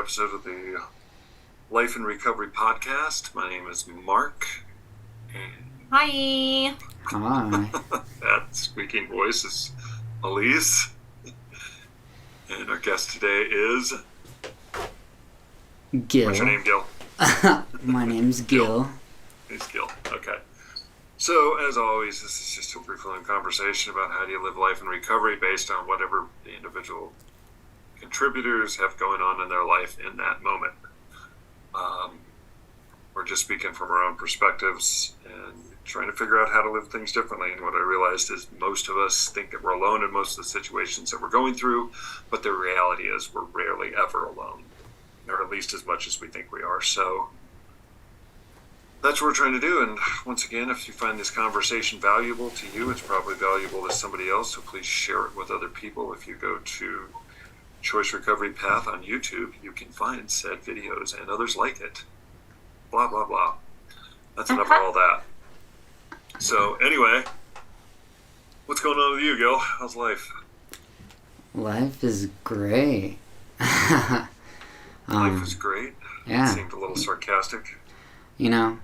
episode of the Life and Recovery podcast. My name is Mark. And Hi. Hi. that squeaking voice is Elise. And our guest today is... Gil. What's your name, Gil? My name's Gil. He's Gil. Okay. So, as always, this is just a free-flowing conversation about how do you live life in recovery based on whatever the individual contributors have going on in their life in that moment. We're just speaking from our own perspectives and trying to figure out how to live things differently. And what I realized is most of us think that we're alone in most of the situations that we're going through, but the reality is we're rarely ever alone, or at least as much as we think we are. So that's what we're trying to do. And once again, if you find this conversation valuable to you, it's probably valuable to somebody else. So please share it with other people. If you go to Choice Recovery Path on YouTube, you can find said videos and others like it. Blah, blah, blah. That's enough of all that. So anyway, what's going on with you, Gil? How's life? Life is great. Life is great? Yeah. It seemed a little sarcastic. You know,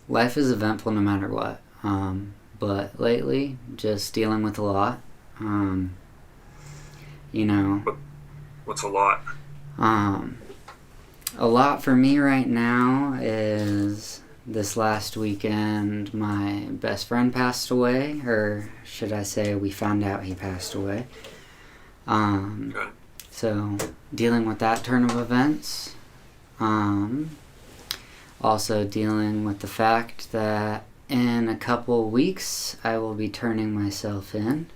life is eventful no matter what. But lately, just dealing with a lot. What's a lot? A lot for me right now is this last weekend my best friend passed away, or should I say we found out he passed away. Okay. So dealing with that turn of events. Also dealing with the fact that in a couple weeks I will be turning myself in.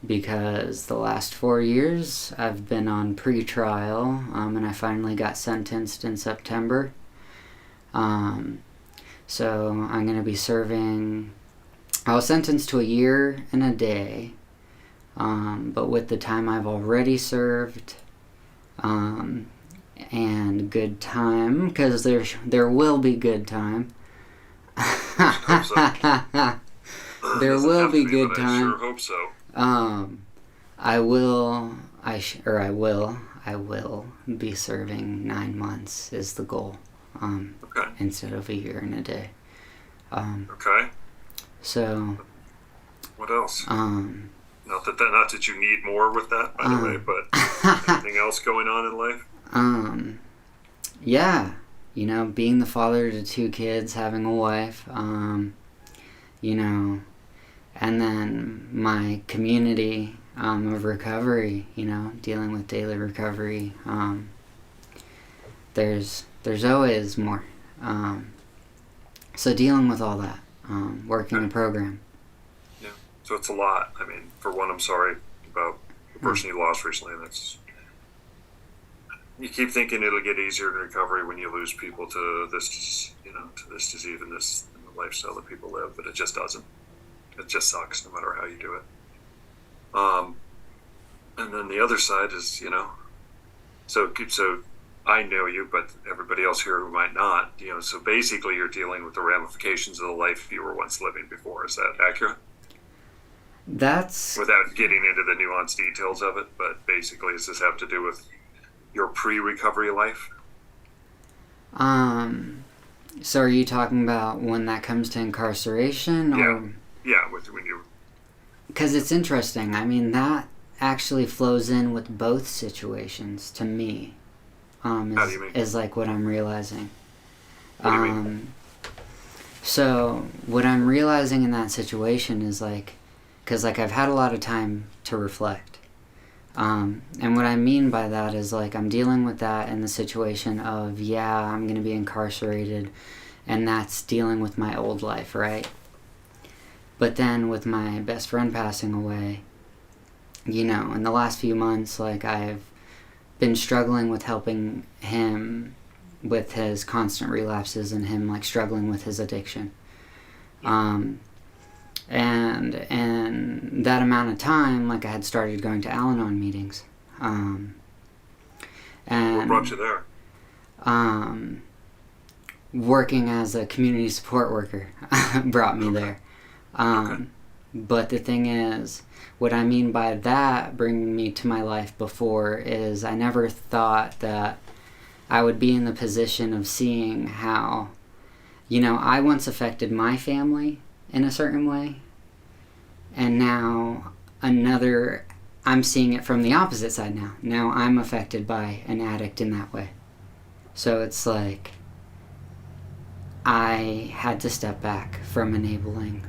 Because the last 4 years I've been on pretrial, and I finally got sentenced in September. So I'm going to be serving... I was sentenced to 1 year and a day, but with the time I've already served, and good time, because there will be good time. There will be good time. I sure hope so. I will be serving 9 months is the goal. Okay. Instead of 1 year and a day. Okay. So. What else? Not that you need more with that, by the way, but anything else going on in life? Yeah. Being the father to 2 kids, having a wife, and then my community of recovery, dealing with daily recovery. There's always more. So dealing with all that, working a program. Yeah, so it's a lot. I mean, for one, I'm sorry about the person you lost recently. You keep thinking it'll get easier in recovery when you lose people to this, to this disease and this and the lifestyle that people live, but it just doesn't. It just sucks no matter how you do it. And then the other side is, so I know you, but everybody else here who might not, so basically you're dealing with the ramifications of the life you were once living before. Is that accurate? That's... Without getting into the nuanced details of it, but basically does this have to do with your pre-recovery life? So are you talking about when that comes to incarceration? Or... Yeah, when you... Because it's interesting. I mean, that actually flows in with both situations to me. How do you mean? Is like what I'm realizing. What do you mean? So what I'm realizing in that situation is because I've had a lot of time to reflect. And what I mean by that is I'm dealing with that in the situation of, I'm going to be incarcerated, and that's dealing with my old life, right? But then with my best friend passing away, in the last few months, I've been struggling with helping him with his constant relapses and him struggling with his addiction. And that amount of time, I had started going to Al-Anon meetings. And What brought you there? Working as a community support worker brought me there. Okay. But the thing is, what I mean by that bringing me to my life before is I never thought that I would be in the position of seeing how, I once affected my family in a certain way, and now I'm seeing it from the opposite side now. Now I'm affected by an addict in that way. So it's like I had to step back from enabling.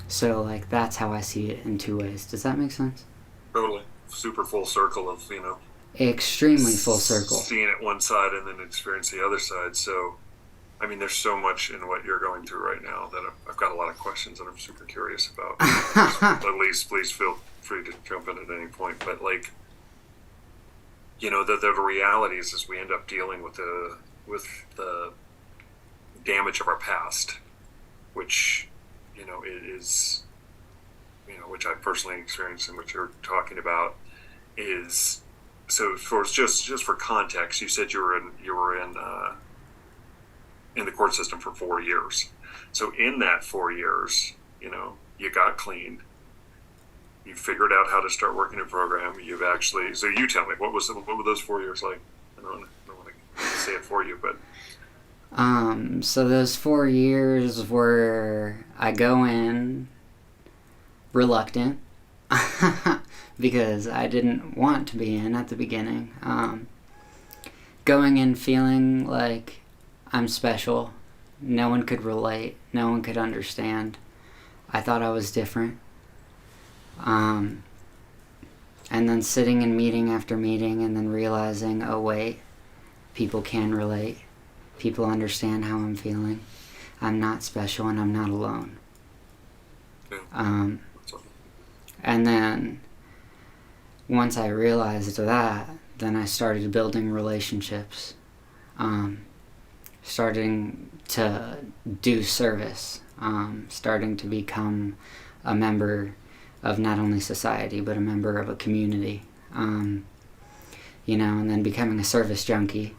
So like that's how I see it in two ways. Does that make sense? Totally. Super full circle of, Extremely full circle. seeing it one side and then experience the other side. So, I mean, there's so much in what you're going through right now that I've got a lot of questions that I'm super curious about. At least, please feel free to jump in at any point. But like, the reality is we end up dealing with the damage of our past, which, it is, which I personally experienced and what you're talking about is. So for just for context, you said you were in the court system for 4 years. So in that 4 years, you got clean. You figured out how to start working a program. So you tell me, what were those 4 years like? I don't want to say it for you, but. So those 4 years were, I go in reluctant because I didn't want to be in at the beginning. Going in feeling like I'm special. No one could relate. No one could understand. I thought I was different. And then sitting in meeting after meeting and then realizing, oh wait, people can relate. People understand how I'm feeling. I'm not special and I'm not alone. And then once I realized that, then I started building relationships. Starting to do service. Starting to become a member of not only society, but a member of a community. And then becoming a service junkie.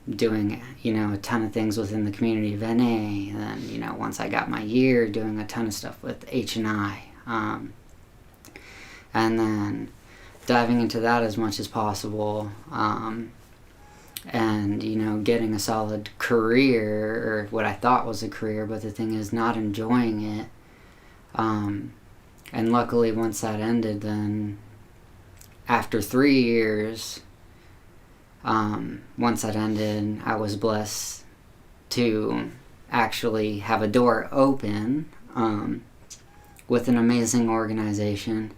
Doing, a ton of things within the community of NA. And then, once I got my year, doing a ton of stuff with H&I. And then diving into that as much as possible. And, getting a solid career, or what I thought was a career, but the thing is not enjoying it. And luckily once that ended, then after 3 years, once that ended, I was blessed to actually have a door open with an amazing organization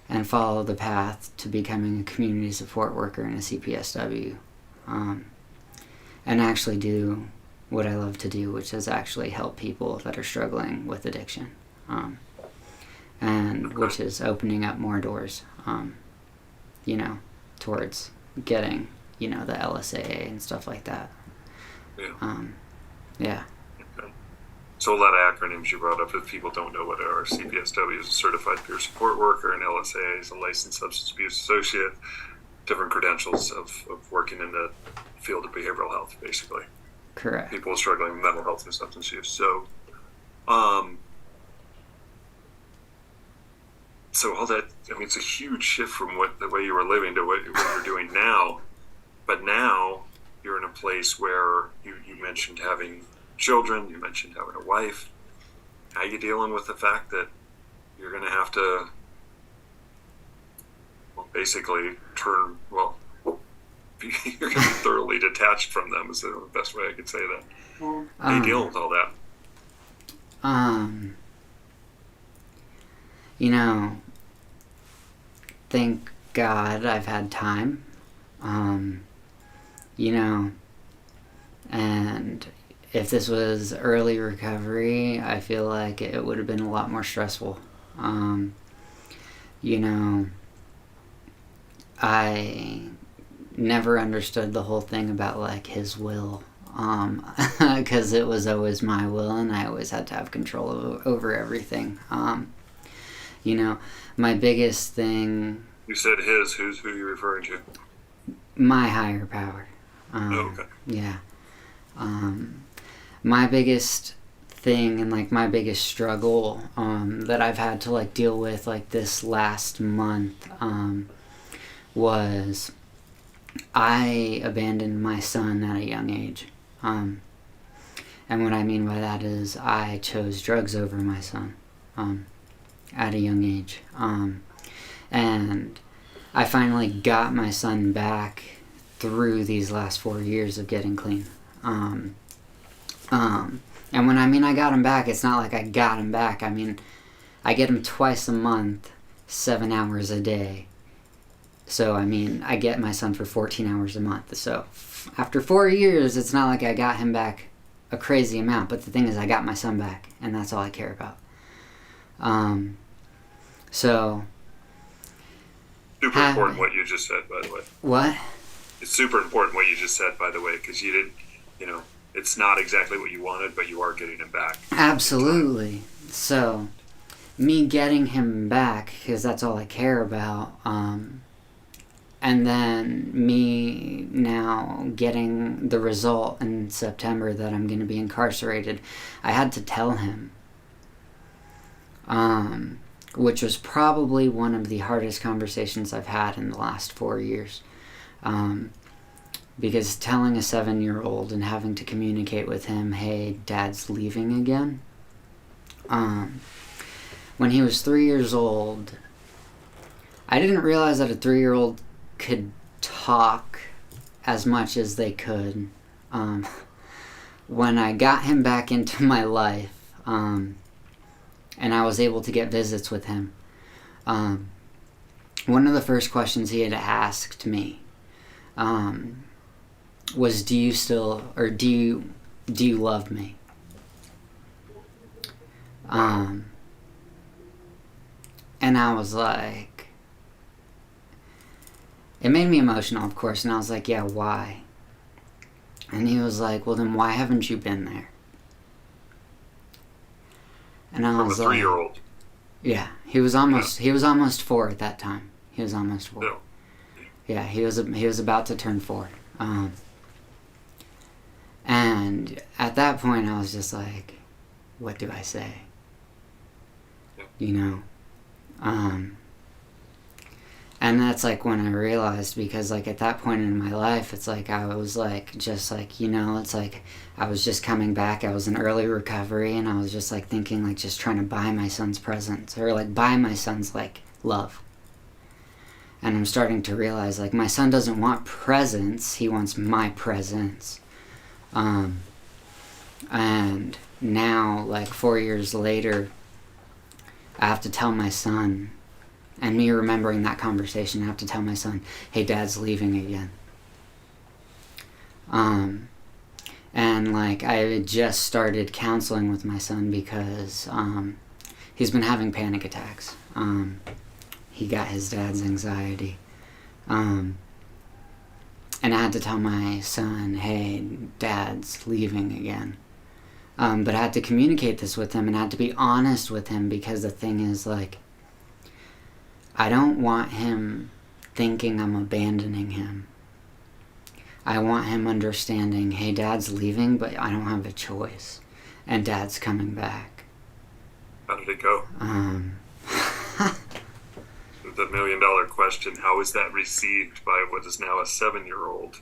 and follow the path to becoming a community support worker and a CPSW. And actually do what I love to do, which is actually help people that are struggling with addiction. And which is opening up more doors, towards getting, the LSAA and stuff like that. Yeah. Yeah. Okay. So a lot of acronyms you brought up. If people don't know what are, CPSW is a certified peer support worker, and LSAA is a licensed substance abuse associate. Different credentials of working in the field of behavioral health, basically. Correct. People struggling with mental health and substance use. So, so all that, it's a huge shift from the way you were living to what you're doing now. But now you're in a place where you mentioned having children, you mentioned having a wife. How are you dealing with the fact that you're going to have to basically you're going to be thoroughly detached from them, is the best way I could say that. How are you dealing with all that? Thank God I've had time. And if this was early recovery, I feel like it would have been a lot more stressful. I never understood the whole thing about like his will, because it was always my will and I always had to have control over everything. My biggest thing. You said his. Who are you referring to? My higher power. Okay. Yeah. My biggest thing and like my biggest struggle that I've had to like deal with like this last month was I abandoned my son at a young age. And what I mean by that is I chose drugs over my son at a young age. And I finally got my son back through these last 4 years of getting clean. And when I mean I got him back, it's not like I got him back. I mean, I get him twice a month, 7 hours a day. So, I mean, I get my son for 14 hours a month. So, after 4 years, it's not like I got him back a crazy amount. But the thing is, I got my son back, and that's all I care about. So... Super important what you just said, by the way. What? It's super important what you just said, by the way, because you didn't, it's not exactly what you wanted, but you are getting him back. Absolutely. So, me getting him back, because that's all I care about, and then me now getting the result in September that I'm going to be incarcerated, I had to tell him. Which was probably one of the hardest conversations I've had in the last 4 years. Because telling a 7-year-old and having to communicate with him, hey, Dad's leaving again. When he was 3 years old, I didn't realize that a 3-year-old could talk as much as they could. When I got him back into my life, and I was able to get visits with him, one of the first questions he had asked me was, do you love me? And I was like, it made me emotional, of course, and I was like, yeah, why? And he was like, well, then why haven't you been there? And I was From a 3-year-old. Yeah, he was almost 4 at that time. He was almost 4. No. Yeah, he was about to turn 4. And at that point, I was just like, what do I say? And that's like when I realized, because like at that point in my life, it's like I was like just like, it's like I was just coming back. I was in early recovery, and I was just like thinking like just trying to buy my son's presence, or like buy my son's like love. And I'm starting to realize like my son doesn't want presents, he wants my presence. And now like 4 years later, I have to tell my son, and me remembering that conversation, I have to tell my son, hey, Dad's leaving again. And like I had just started counseling with my son because he's been having panic attacks. He got his dad's anxiety. And I had to tell my son, hey, Dad's leaving again. But I had to communicate this with him, and I had to be honest with him, because the thing is, like, I don't want him thinking I'm abandoning him. I want him understanding, hey, Dad's leaving, but I don't have a choice, and Dad's coming back. How did it go? The $1 million question, how was that received by what is now a 7-year-old?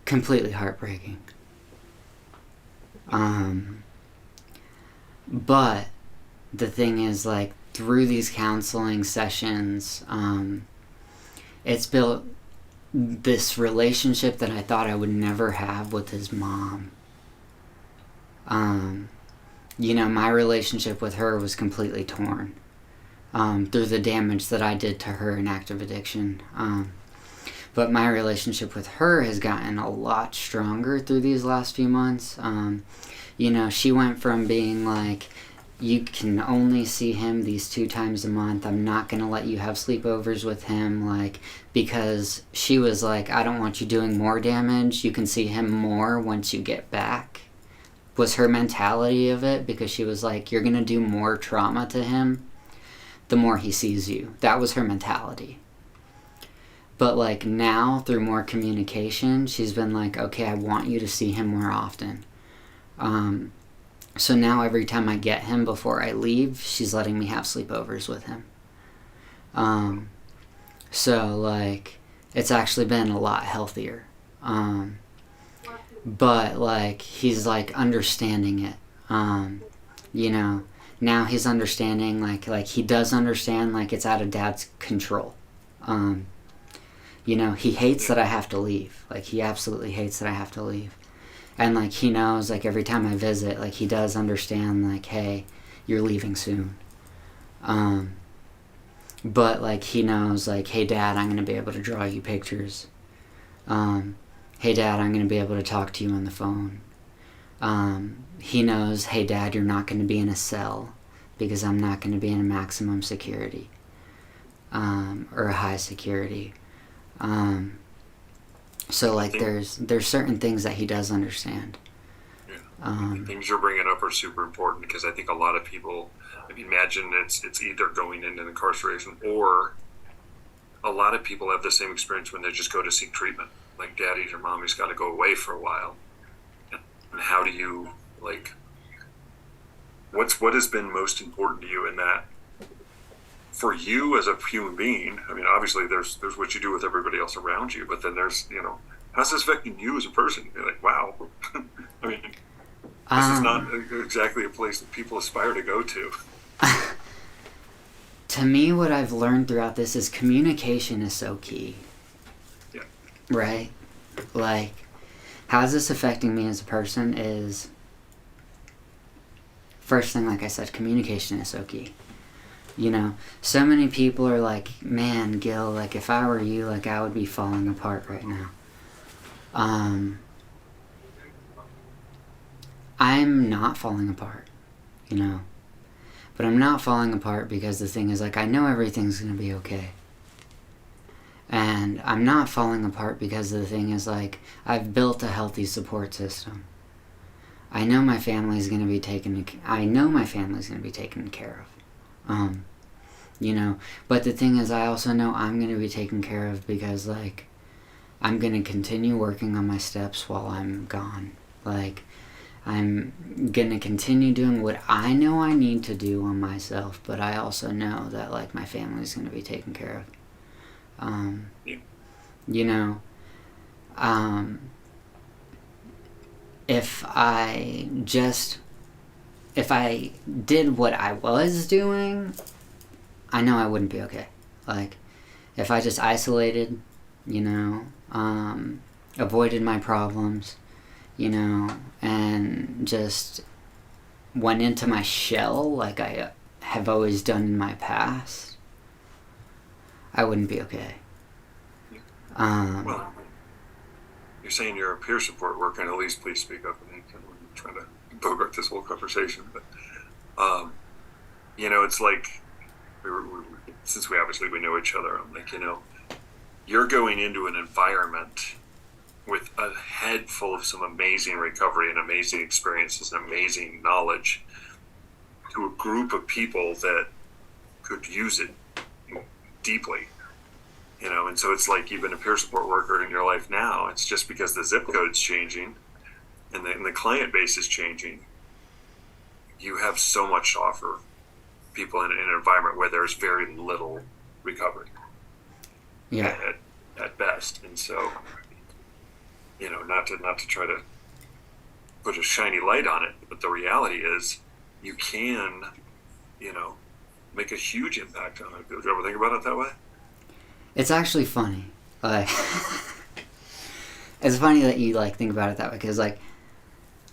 Completely heartbreaking. But the thing is, like, through these counseling sessions, it's built this relationship that I thought I would never have with his mom. My relationship with her was completely torn through the damage that I did to her in active addiction. But my relationship with her has gotten a lot stronger through these last few months. She went from being like, you can only see him these 2 times a month. I'm not going to let you have sleepovers with him, like, because she was like, I don't want you doing more damage. You can see him more once you get back, was her mentality of it, because she was like, you're going to do more trauma to him the more he sees you. That was her mentality. But like now, through more communication, she's been like, okay, I want you to see him more often. So now every time I get him before I leave, she's letting me have sleepovers with him. So, like, it's actually been a lot healthier. But, like, he's, like, understanding it. You know, now he's understanding, like he does understand, like, it's out of Dad's control. You know, he hates that I have to leave. Like, he absolutely hates that I have to leave. And, like, he knows, like, every time I visit, like, he does understand, like, hey, you're leaving soon. But, like, he knows, like, hey, Dad, I'm going to be able to draw you pictures. Hey, Dad, I'm going to be able to talk to you on the phone. He knows, hey, Dad, you're not going to be in a cell because I'm not going to be in a maximum security or a high security. So, like, there's certain things that he does understand. Yeah. The things you're bringing up are super important because I think a lot of people, I mean, imagine it's either going into incarceration or a lot of people have the same experience when they just go to seek treatment. Like, daddy's or mommy's got to go away for a while. And how do you, like, what has been most important to you in that? For you as a human being, I mean, obviously there's what you do with everybody else around you, but then there's, you know, how's this affecting you as a person? You're like, wow. I mean, this is not exactly a place that people aspire to go to. To me, what I've learned throughout this is communication is so key. Yeah. Right? Like, how's this affecting me as a person is, first thing, like I said, communication is so key. You know, so many people are like, man, Gil, like, if I were you, like, I would be falling apart right now. I'm not falling apart, you know. But I'm not falling apart because the thing is, like, I know everything's going to be okay. And I'm not falling apart because the thing is, like, I've built a healthy support system. I know my family's going to be taken care of. You know, but the thing is, I also know I'm going to be taken care of because, like, I'm going to continue working on my steps while I'm gone. Like, I'm going to continue doing what I know I need to do on myself, but I also know that, like, my family's going to be taken care of. You know, if I did what I was doing, I know I wouldn't be okay. Like, if I just isolated, you know, avoided my problems, you know, and just went into my shell like I have always done in my past, I wouldn't be okay. Well, you're saying you're a peer support worker, and at least please speak up. And I'm trying to bogart this whole conversation, but you know, it's like since we know each other, I'm like, you know, you're going into an environment with a head full of some amazing recovery and amazing experiences and amazing knowledge to a group of people that could use it deeply. You know, and so it's like you've been a peer support worker in your life now. It's just because the zip code's changing and the client base is changing. You have so much to offer people in an environment where there's very little recovery. Yeah. At best. And so, you know, not to try to put a shiny light on it, but the reality is you can, you know, make a huge impact on it. Did you ever think about it that way? It's actually funny. Like, it's funny that you, like, think about it that way, because, like,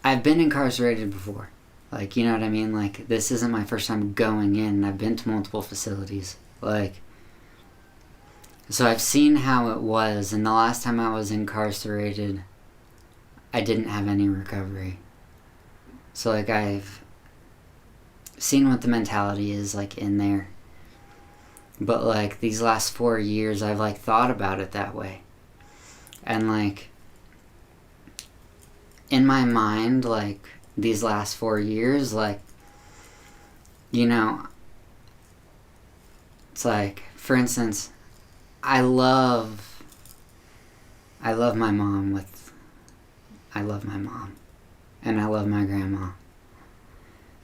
I've been incarcerated before. Like, you know what I mean? Like, this isn't my first time going in. I've been to multiple facilities. Like, so I've seen how it was, and the last time I was incarcerated, I didn't have any recovery. So, like, I've seen what the mentality is, like, in there. But, like, these last 4 years, I've, like, thought about it that way. And, like, in my mind, like, these last 4 years, like, you know, it's like, for instance, I love my mom. and I love my grandma.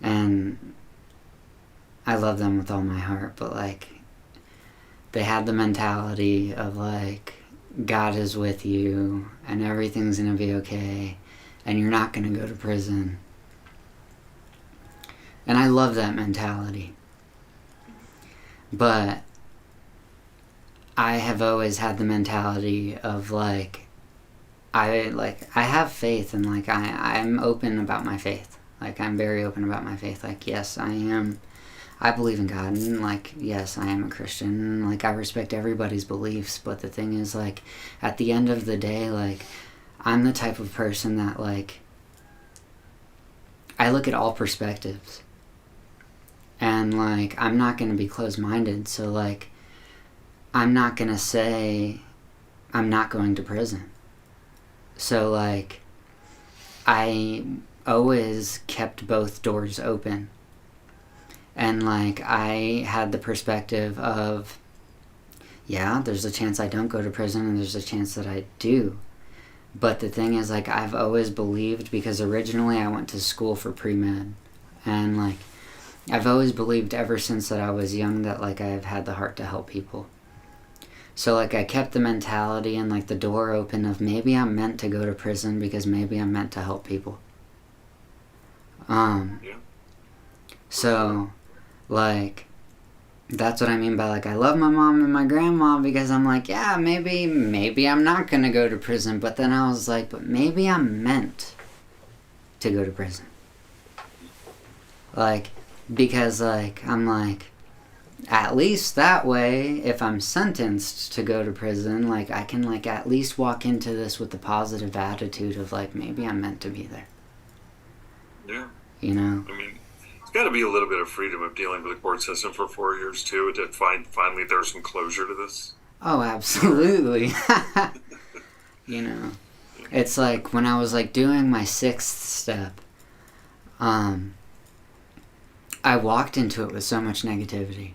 And I love them with all my heart, but like, they had the mentality of like, God is with you and everything's gonna be okay and you're not gonna go to prison. And I love that mentality. But I have always had the mentality of like, I have faith, and like I'm open about my faith. Like, I'm very open about my faith. Like, yes, I believe in God, and like, yes, I am a Christian. Like, I respect everybody's beliefs, but the thing is, like, at the end of the day, like, I'm the type of person that, like, I look at all perspectives. And like, I'm not gonna be closed-minded, so like, I'm not gonna say I'm not going to prison. So like, I always kept both doors open. And like, I had the perspective of, yeah, there's a chance I don't go to prison and there's a chance that I do. But the thing is, like, I've always believed, because originally I went to school for pre-med. And like, I've always believed ever since that I was young that like, I've had the heart to help people. So like, I kept the mentality and like the door open of maybe I'm meant to go to prison because maybe I'm meant to help people. Yeah. So like, that's what I mean by like, I love my mom and my grandma, because I'm like, yeah, maybe I'm not gonna go to prison, but then I was like, but maybe I'm meant to go to prison. Like, because like, I'm like, at least that way, if I'm sentenced to go to prison, like, I can like at least walk into this with the positive attitude of like, maybe I'm meant to be there. Yeah. You know? I mean, it's got to be a little bit of freedom of dealing with the court system for 4 years too, to finally there's some closure to this. Oh, absolutely. You know, it's like when I was like doing my 6th step, I walked into it with so much negativity.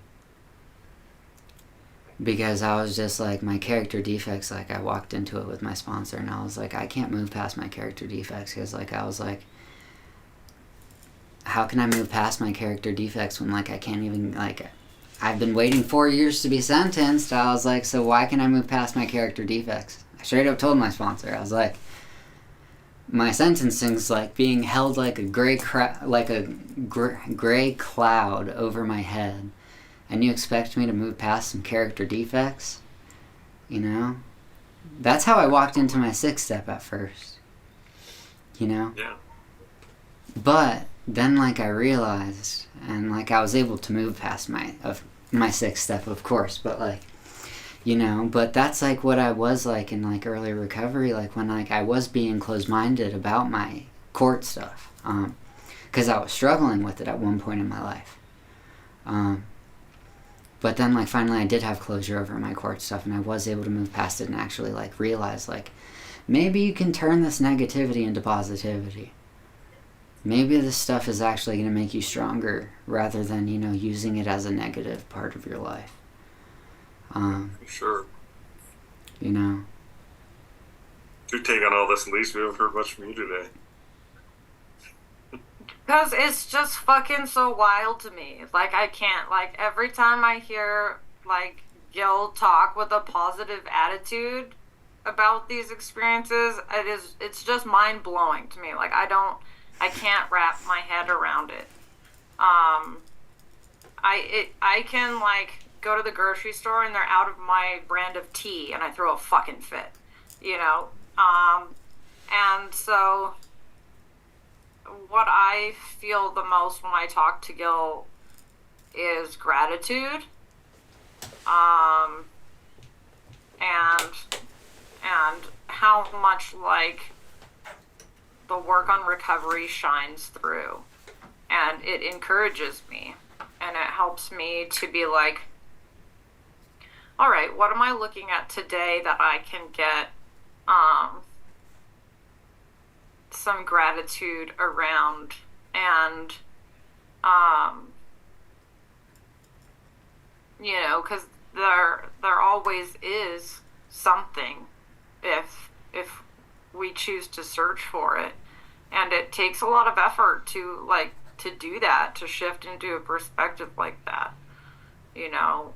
Because I was just like, my character defects, like, I walked into it with my sponsor and I was like, I can't move past my character defects, because like, I was like, how can I move past my character defects when like, I can't even, like, I've been waiting 4 years to be sentenced. I was like, so why can I move past my character defects? I straight up told my sponsor, I was like, my sentencing's like being held like a gray cloud over my head. And you expect me to move past some character defects? You know? That's how I walked into my 6th step at first. You know? Yeah. But then like, I realized, and like, I was able to move past my 6th step, of course, but like, you know, but that's like what I was like in like early recovery, like when like I was being closed-minded about my court stuff, because I was struggling with it at one point in my life. But then like, finally I did have closure over my court stuff, and I was able to move past it and actually like realize like, maybe you can turn this negativity into positivity. Maybe this stuff is actually going to make you stronger, rather than, you know, using it as a negative part of your life. Sure. You know? Your take on all this, Elise? We haven't heard much from you today. Because it's just fucking so wild to me. Like, I can't, like, every time I hear, like, Gil talk with a positive attitude about these experiences, it's just mind-blowing to me. Like, I can't wrap my head around it. I can, like, go to the grocery store and they're out of my brand of tea and I throw a fucking fit, you know? And so what I feel the most when I talk to Gil is gratitude, and how much like the work on recovery shines through, and it encourages me, and it helps me to be like, all right, what am I looking at today that I can get some gratitude around, and you know, because there always is something if we choose to search for it. And it takes a lot of effort to like to do that, to shift into a perspective like that, you know.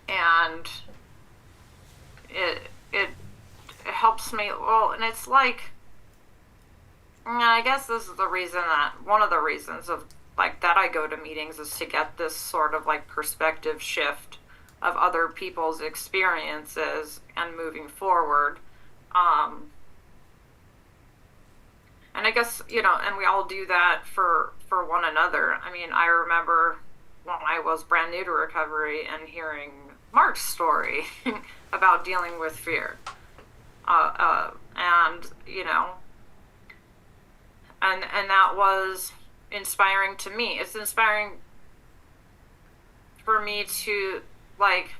And it helps me. Well, and it's like, I guess this is the reason, that one of the reasons of like that I go to meetings, is to get this sort of like perspective shift of other people's experiences and moving forward. And I guess, you know, and we all do that for one another. I mean, I remember when I was brand new to recovery and hearing Mark's story about dealing with fear. And, you know, and that was inspiring to me. It's inspiring for me to, like,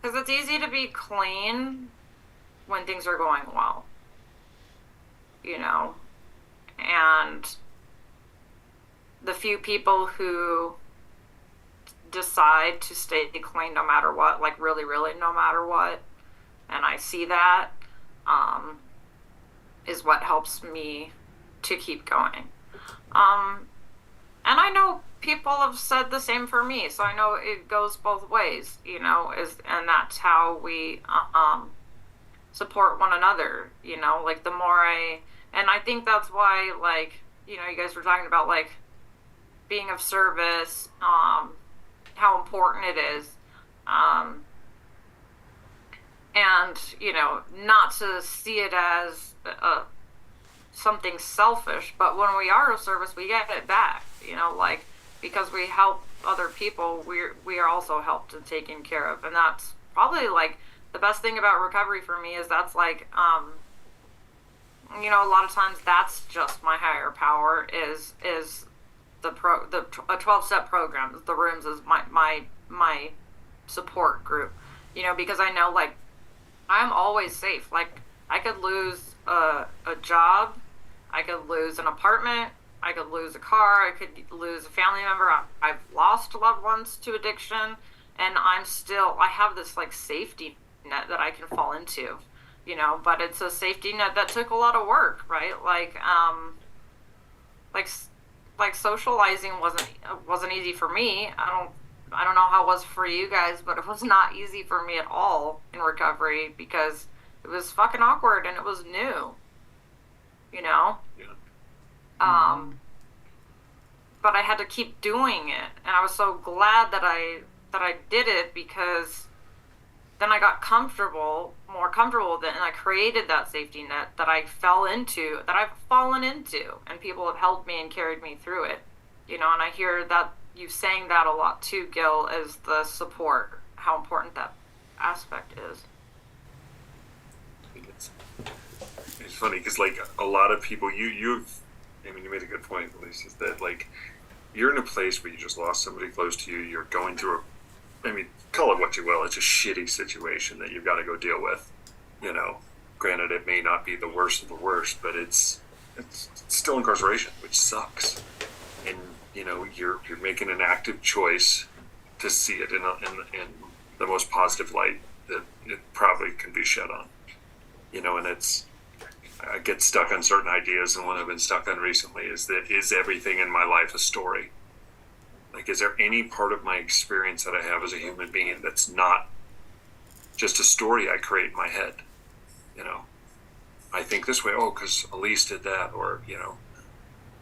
because it's easy to be clean when things are going well, you know, and the few people who decide to stay clean no matter what, like really, really no matter what, and I see that, is what helps me to keep going. And I know people have said the same for me, so I know it goes both ways, you know, and that's how we support one another, you know, like the more and I think that's why, like, you know, you guys were talking about like being of service, how important it is, and, you know, not to see it as something selfish, but when we are of service, we get it back, you know, like, because we help other people, we are also helped and taken care of. And that's probably like the best thing about recovery for me, is that's like, you know, a lot of times that's just my higher power, is a 12-step program. The rooms is my support group, you know, because I know, like, I'm always safe. Like, I could lose a job, I could lose an apartment, I could lose a car, I could lose a family member. I've lost loved ones to addiction, and I have this like safety net that I can fall into, you know, but it's a safety net that took a lot of work, right? Like socializing wasn't easy for me. I don't know how it was for you guys, but it was not easy for me at all in recovery, because it was fucking awkward and it was new, you know? Yeah. But I had to keep doing it, and I was so glad that I did it, because then I got more comfortable with it, and I created that safety net that I've fallen into, and people have helped me and carried me through it, you know. And I hear that you saying that a lot too, Gil, as the support, how important that aspect is. It's funny because, like, a lot of people, you made a good point, Elise, is that, like, you're in a place where you just lost somebody close to you. You're going through call it what you will. It's a shitty situation that you've got to go deal with. You know, granted, it may not be the worst of the worst, but it's still incarceration, which sucks. And, you know, you're making an active choice to see it in the most positive light that it probably can be shed on. You know, and I get stuck on certain ideas, and one I've been stuck on recently is everything in my life a story? Like, is there any part of my experience that I have as a human being that's not just a story I create in my head? You know, I think this way, because Elise did that, or, you know,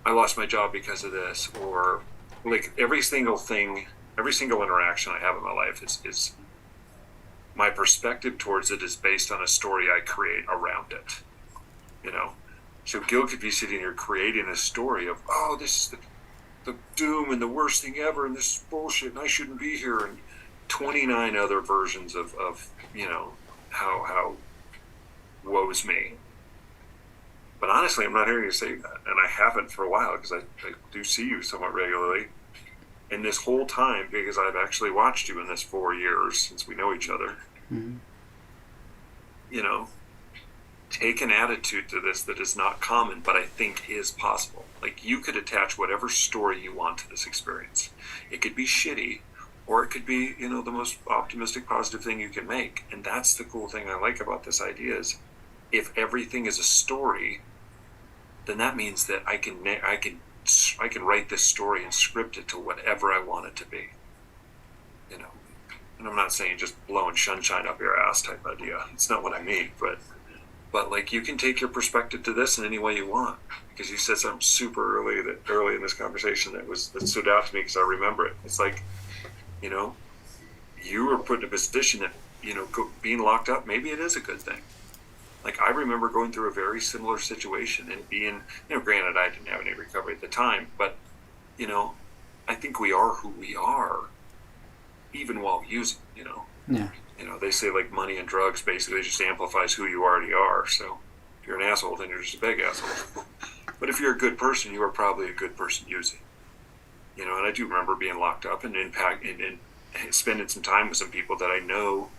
I lost my job because of this, or, like, every single interaction I have in my life is my perspective towards it is based on a story I create around it. You know, so Gil could be sitting here creating a story of, this is the doom and the worst thing ever, and this is bullshit, and I shouldn't be here, and 29 other versions of you know, how woe's me. But honestly, I'm not hearing you say that, and I haven't for a while, because I do see you somewhat regularly. And this whole time, because I've actually watched you in this 4 years since we know each other, Mm-hmm. you know, take an attitude to this that is not common, but I think is possible. Like, you could attach whatever story you want to this experience. It could be shitty, or it could be, you know, the most optimistic, positive thing you can make. And that's the cool thing I like about this idea is if everything is a story, then that means that I can write this story and script it to whatever I want it to be. You know, and I'm not saying just blowing sunshine up your ass type idea. It's not what I mean, but like, you can take your perspective to this in any way you want, because you said something super early in this conversation that stood out to me, because I remember it. It's like, you know, you were put in a position that, you know, being locked up, maybe it is a good thing. Like, I remember going through a very similar situation and being, you know, granted I didn't have any recovery at the time, but, you know, I think we are who we are even while using, you know. Yeah. You know, they say, like, money and drugs basically just amplifies who you already are. So if you're an asshole, then you're just a big asshole. But if you're a good person, you are probably a good person using. You know, and I do remember being locked up and spending some time with some people that I know,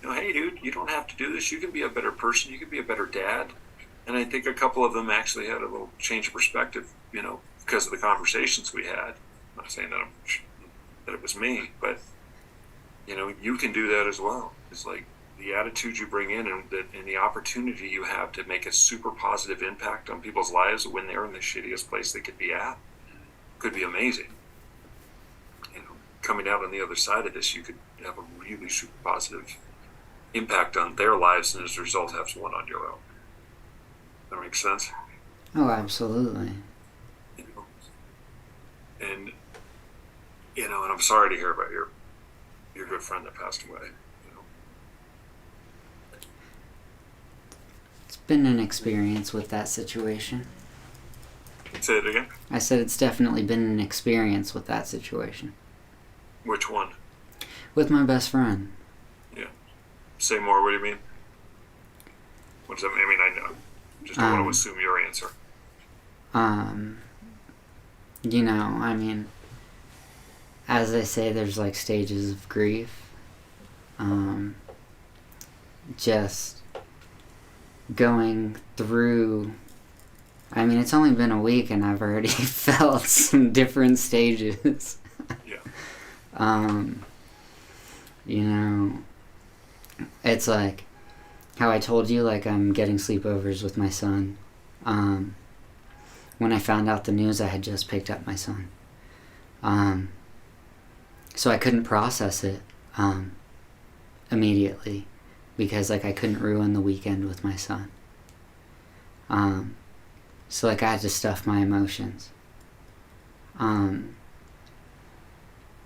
you know, hey, dude, you don't have to do this. You can be a better person. You can be a better dad. And I think a couple of them actually had a little change of perspective, you know, because of the conversations we had. I'm not saying that it was me, but, you know, you can do that as well. It's like the attitude you bring in, and the opportunity you have to make a super positive impact on people's lives when they're in the shittiest place they could be at could be amazing. You know, coming out on the other side of this, you could have a really super positive impact on their lives, and as a result have one on your own. That makes sense? Oh, absolutely. You know? And, you know, and I'm sorry to hear about your good friend that passed away. You know? It's been an experience with that situation. Say it again? I said it's definitely been an experience with that situation. Which one? With my best friend. Yeah. Say more, what do you mean? What does that mean? I mean, I know. Just don't want to assume your answer. You know, I mean, as they say, there's like stages of grief. Just going through, I mean, it's only been a week and I've already felt some different stages. Yeah. You know, it's like how I told you, like, I'm getting sleepovers with my son. When I found out the news, I had just picked up my son. So I couldn't process it immediately because, like, I couldn't ruin the weekend with my son. So, like, I had to stuff my emotions.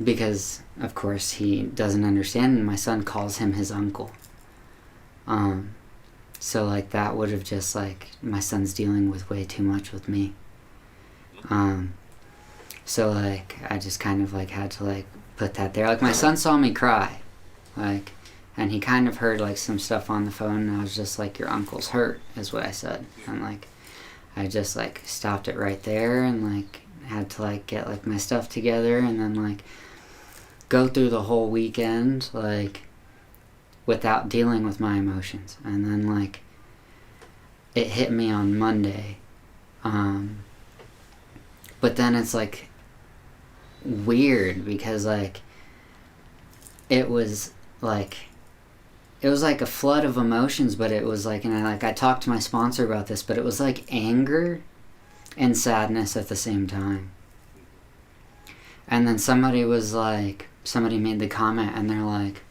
Because, of course, he doesn't understand, and my son calls him his uncle. So, like, that would have just, like, my son's dealing with way too much with me. So, like, I just kind of, like, had to, like, put that there. Like, my son saw me cry, like, and he kind of heard, like, some stuff on the phone, and I was just like, your uncle's hurt, is what I said. And, like, I just, like, stopped it right there and, like, had to, like, get, like, my stuff together and then, like, go through the whole weekend, like, without dealing with my emotions. And then, like, it hit me on Monday. But then it's, like, weird because, like, it was like a flood of emotions, but it was like, and I talked to my sponsor about this, but it was like anger and sadness at the same time. And then somebody made the comment, and they're like,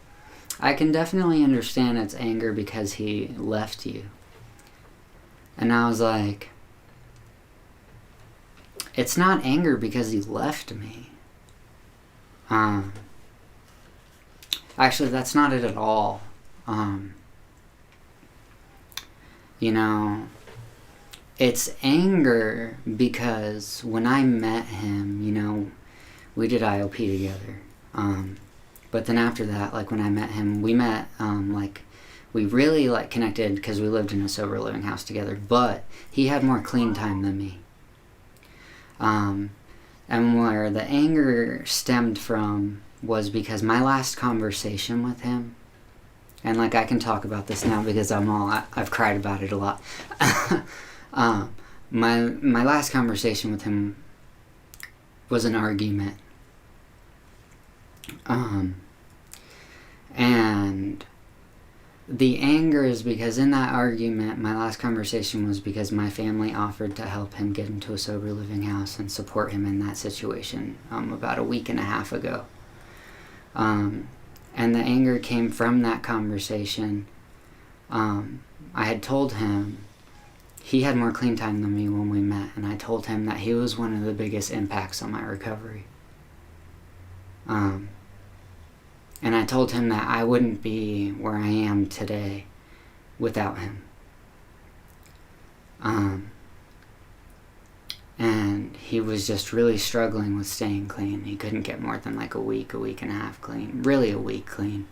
I can definitely understand it's anger because he left you. And I was like, it's not anger because he left me. Actually, that's not it at all. You know, it's anger because when I met him, you know, we did IOP together. But then after that, like, when I met him, we really, like, connected because we lived in a sober living house together, but he had more clean time than me. And where the anger stemmed from was because my last conversation with him, and, like, I can talk about this now because I've cried about it a lot. My last conversation with him was an argument. And the anger is because in that argument, my last conversation was because my family offered to help him get into a sober living house and support him in that situation about a week and a half ago. And the anger came from that conversation. I had told him, he had more clean time than me when we met, and I told him that he was one of the biggest impacts on my recovery. And I told him that I wouldn't be where I am today without him. And he was just really struggling with staying clean. He couldn't get more than like a week and a half clean. Really a week clean.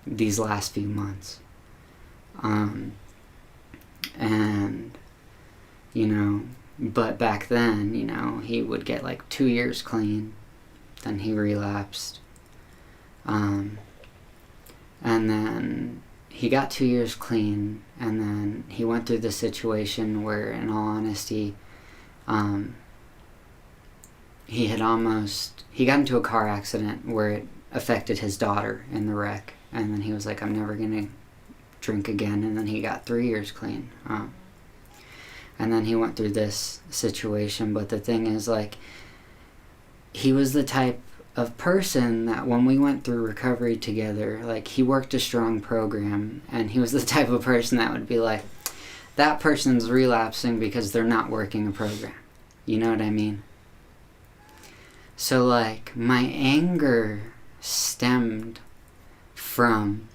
These last few months. And, you know, but back then, you know, he would get like 2 years clean. Then he relapsed. And then he got 2 years clean, and then he went through the situation where, in all honesty, he got into a car accident where it affected his daughter in the wreck, and then he was like, I'm never gonna drink again, and then he got 3 years clean. And then he went through this situation, but the thing is, like, he was the type of person that when we went through recovery together, like, he worked a strong program, and he was the type of person that would be like, that person's relapsing because they're not working a program. You know what I mean? So, like, my anger stemmed from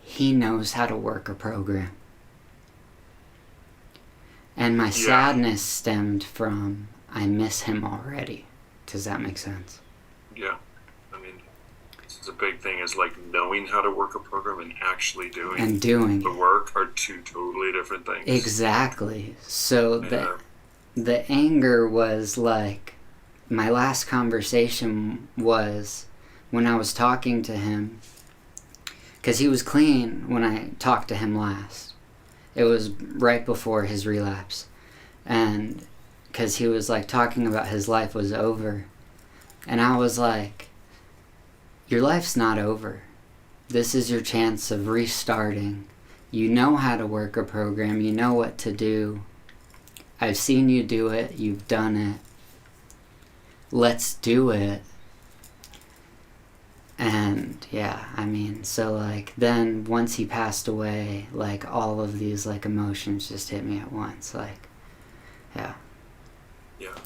he knows how to work a program. And my sadness stemmed from I miss him already. Does that make sense? Yeah. I mean, it's a big thing is like knowing how to work a program and actually doing the work are two totally different things. Exactly. So the anger was like, my last conversation was when I was talking to him, because he was clean when I talked to him last. It was right before his relapse. And because he was like talking about his life was over. And I was like, your life's not over. This is your chance of restarting. You know how to work a program. You know what to do. I've seen you do it. You've done it. Let's do it. And yeah, I mean, so like then once he passed away, like all of these like emotions just hit me at once. Like, yeah. Yeah.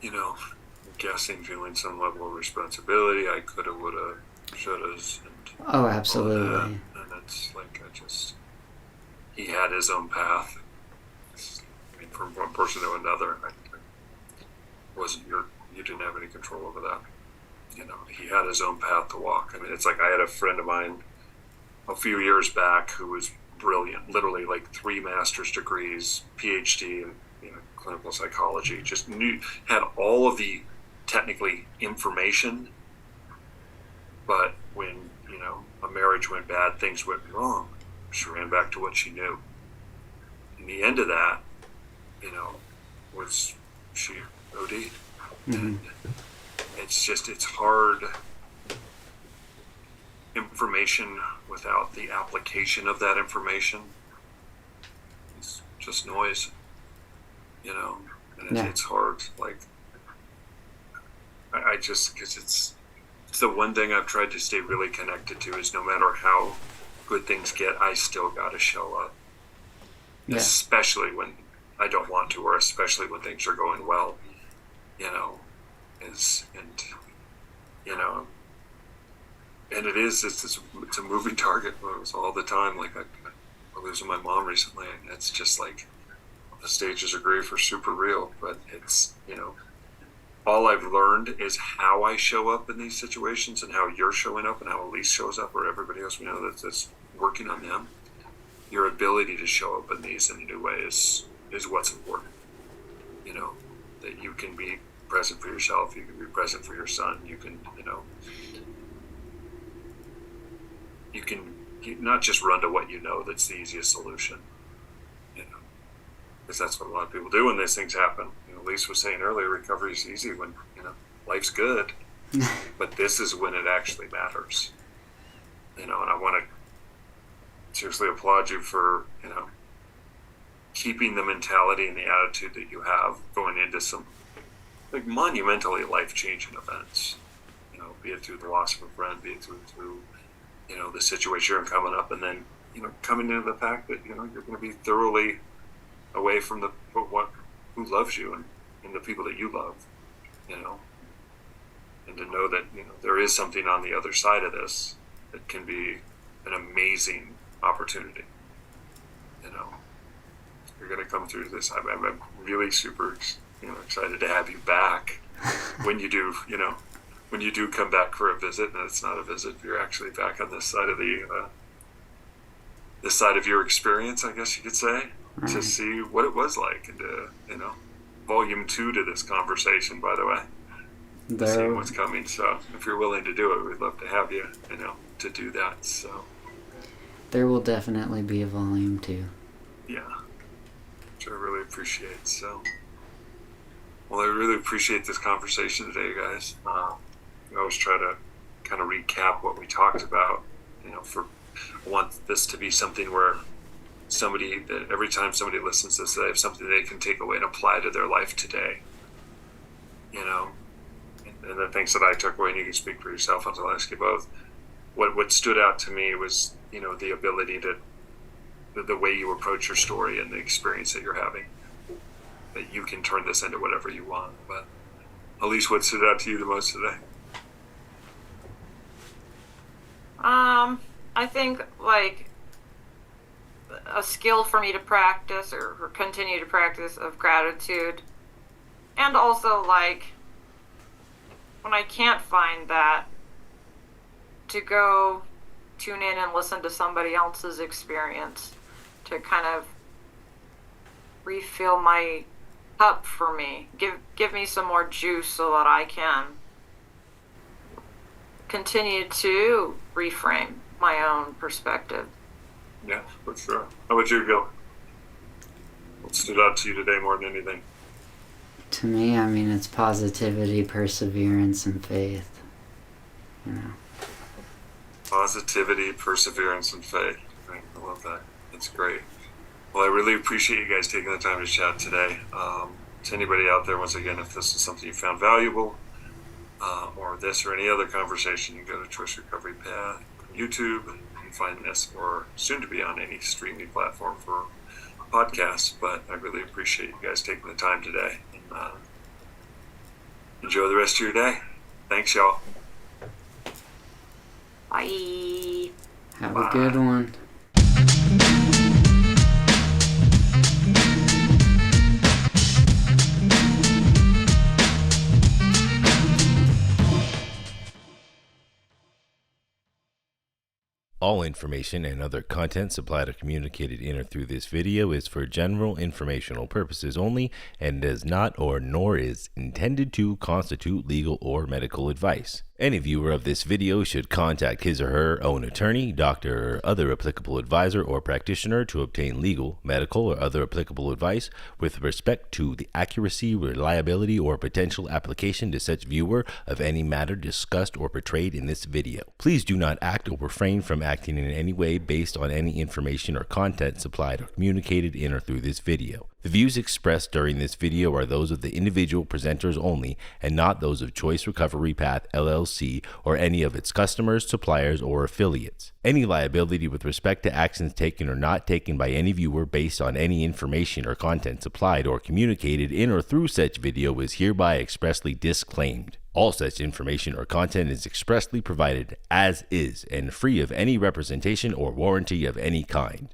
You know, I'm guessing feeling some level of responsibility. I coulda, woulda, shouldas, and oh, absolutely. All that. And it's like he had his own path. I mean, from one person to another, you didn't have any control over that. You know, he had his own path to walk. I mean, it's like I had a friend of mine a few years back who was brilliant, literally like 3 master's degrees, PhD in clinical psychology, just had all of the technically information, but when, a marriage went bad, things went wrong, she ran back to what she knew. And the end of that, was she OD'd. Mm-hmm. And it's hard information without the application of that information. It's just noise, and it's hard. Like, I just, because it's the one thing I've tried to stay really connected to is no matter how good things get, I still got to show up. Yeah. Especially when I don't want to, or especially when things are going well, and it's a moving target. It was all the time. Like I'm losing my mom recently, and it's just like the stages of grief are super real. But it's all I've learned is how I show up in these situations, and how you're showing up, and how Elise shows up, or everybody else we know that's working on them. Your ability to show up in these in a new way is what's important. That you can be present for yourself, you can be present for your son, you can not just run to what that's the easiest solution, because that's what a lot of people do when these things happen. Lisa was saying earlier, recovery is easy when life's good, but this is when it actually matters. and I want to seriously applaud you for, keeping the mentality and the attitude that you have going into some like monumentally life-changing events, be it through the loss of a friend, be it through the situation you're coming up, and then coming into the fact that you're going to be thoroughly away from who loves you and the people that you love, and to know that there is something on the other side of this that can be an amazing opportunity. You're going to come through this. I'm really super excited to have you back when you do come back for a visit, and it's not a visit, you're actually back on this side of this side of your experience, I guess you could say, to see what it was like, and to volume 2 to this conversation, by the way, seeing what's coming. So if you're willing to do it, we'd love to have you to do that. So there will definitely be a volume 2. Yeah, which I really appreciate. So well, I really appreciate this conversation today, guys. I always try to kind of recap what we talked about. I want this to be something where that every time somebody listens to this, they have something they can take away and apply to their life today. And the things that I took away, and you can speak for yourself until I ask you both. What stood out to me was, the ability to, the way you approach your story and the experience that you're having, that you can turn this into whatever you want. But Elise, what stood out to you the most today? I think like a skill for me to practice or continue to practice of gratitude, and also like when I can't find that, to go tune in and listen to somebody else's experience to kind of refill my cup for me, give me some more juice so that I can continue to reframe my own perspective. Yeah, for sure. How about you, Gil? What stood out to you today more than anything? To me, it's positivity, perseverance, and faith. Positivity, perseverance, and faith. Right. I love that. That's great. Well, I really appreciate you guys taking the time to chat today. To anybody out there, once again, if this is something you found valuable, or this or any other conversation, you can go to Choice Recovery Path on YouTube and find this, or soon to be on any streaming platform for podcasts. But I really appreciate you guys taking the time today. And, enjoy the rest of your day. Thanks, y'all. Bye. Have a good one. All information and other content supplied or communicated in or through this video is for general informational purposes only and does not nor is intended to constitute legal or medical advice. Any viewer of this video should contact his or her own attorney, doctor, or other applicable advisor or practitioner to obtain legal, medical, or other applicable advice with respect to the accuracy, reliability, or potential application to such viewer of any matter discussed or portrayed in this video. Please do not act or refrain from acting in any way based on any information or content supplied or communicated in or through this video. The views expressed during this video are those of the individual presenters only and not those of Choice Recovery Path LLC or any of its customers, suppliers, or affiliates. Any liability with respect to actions taken or not taken by any viewer based on any information or content supplied or communicated in or through such video is hereby expressly disclaimed. All such information or content is expressly provided as is and free of any representation or warranty of any kind.